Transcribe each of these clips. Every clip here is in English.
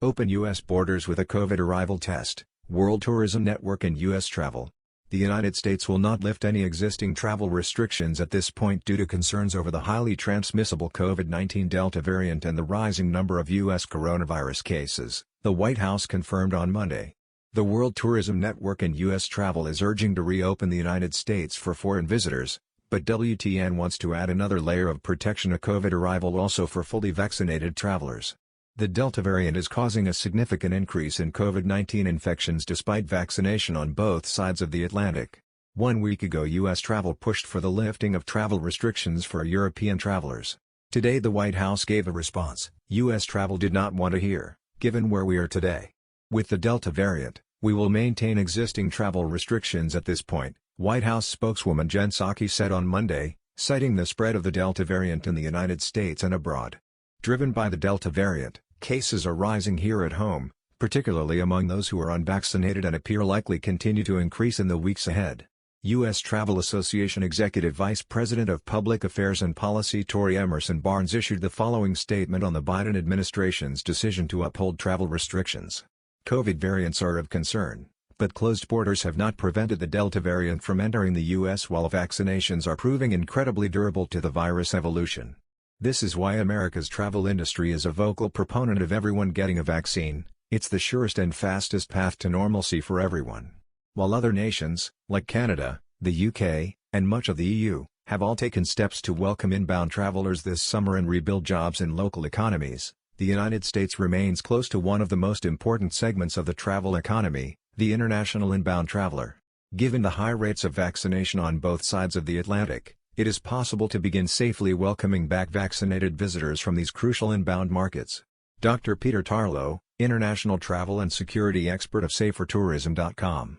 Open U.S. borders with a COVID arrival test, World Tourism Network and U.S. travel. The United States will not lift any existing travel restrictions at this point due to concerns over the highly transmissible COVID-19 Delta variant and the rising number of U.S. coronavirus cases, the White House confirmed on Monday. The World Tourism Network and U.S. travel is urging to reopen the United States for foreign visitors, but WTN wants to add another layer of protection to COVID arrival also for fully vaccinated travelers. The Delta variant is causing a significant increase in COVID-19 infections despite vaccination on both sides of the Atlantic. 1 week ago U.S. travel pushed for the lifting of travel restrictions for European travelers. Today the White House gave a response U.S. travel did not want to hear, given where we are today. With the Delta variant, we will maintain existing travel restrictions at this point, White House spokeswoman Jen Psaki said on Monday, citing the spread of the Delta variant in the United States and abroad. Driven by the Delta variant, cases are rising here at home, particularly among those who are unvaccinated and appear likely continue to increase in the weeks ahead. U.S. Travel Association Executive Vice President of Public Affairs and Policy Tori Emerson Barnes issued the following statement on the Biden administration's decision to uphold travel restrictions. COVID variants are of concern, but closed borders have not prevented the Delta variant from entering the U.S. while vaccinations are proving incredibly durable to the virus evolution. This is why America's travel industry is a vocal proponent of everyone getting a vaccine. It's the surest and fastest path to normalcy for everyone. While other nations, like Canada, the UK, and much of the EU, have all taken steps to welcome inbound travelers this summer and rebuild jobs in local economies, the United States remains close to one of the most important segments of the travel economy, the international inbound traveler. Given the high rates of vaccination on both sides of the Atlantic, it is possible to begin safely welcoming back vaccinated visitors from these crucial inbound markets. Dr. Peter Tarlow, international travel and security expert of SaferTourism.com.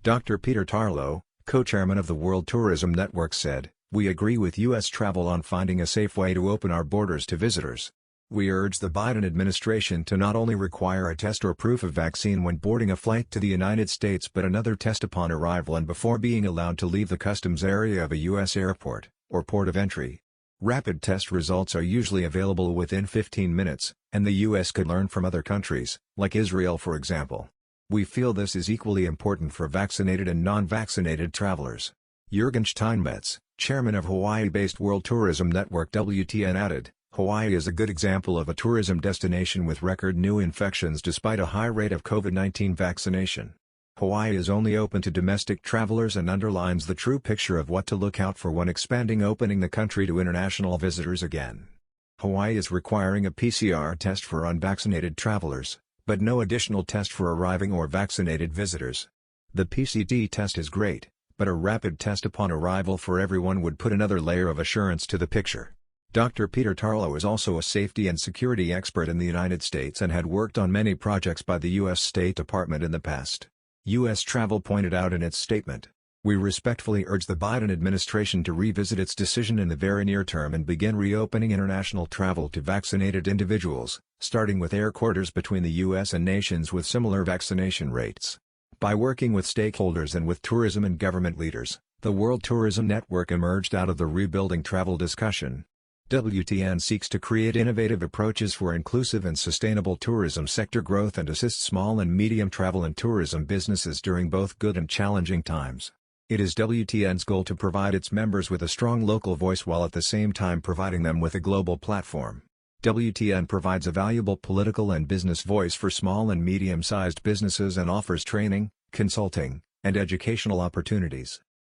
Dr. Peter Tarlow, co-chairman of the World Tourism Network said, "We agree with U.S. travel on finding a safe way to open our borders to visitors. We urge the Biden administration to not only require a test or proof of vaccine when boarding a flight to the United States but another test upon arrival and before being allowed to leave the customs area of a U.S. airport, or port of entry. Rapid test results are usually available within 15 minutes, and the U.S. could learn from other countries, like Israel for example. We feel this is equally important for vaccinated and non-vaccinated travelers." Jürgen Steinmetz, chairman of Hawaii-based World Tourism Network WTN added, "Hawaii is a good example of a tourism destination with record new infections despite a high rate of COVID-19 vaccination. Hawaii is only open to domestic travelers and underlines the true picture of what to look out for when opening the country to international visitors again. Hawaii is requiring a PCR test for unvaccinated travelers, but no additional test for arriving or vaccinated visitors. The PCT test is great, but a rapid test upon arrival for everyone would put another layer of assurance to the picture." Dr. Peter Tarlow is also a safety and security expert in the United States and had worked on many projects by the U.S. State Department in the past. U.S. Travel pointed out in its statement, "We respectfully urge the Biden administration to revisit its decision in the very near term and begin reopening international travel to vaccinated individuals, starting with air corridors between the U.S. and nations with similar vaccination rates." By working with stakeholders and with tourism and government leaders, the World Tourism Network emerged out of the rebuilding travel discussion. WTN seeks to create innovative approaches for inclusive and sustainable tourism sector growth and assist small and medium travel and tourism businesses during both good and challenging times. It is WTN's goal to provide its members with a strong local voice while at the same time providing them with a global platform. WTN provides a valuable political and business voice for small and medium-sized businesses and offers training, consulting, and educational opportunities.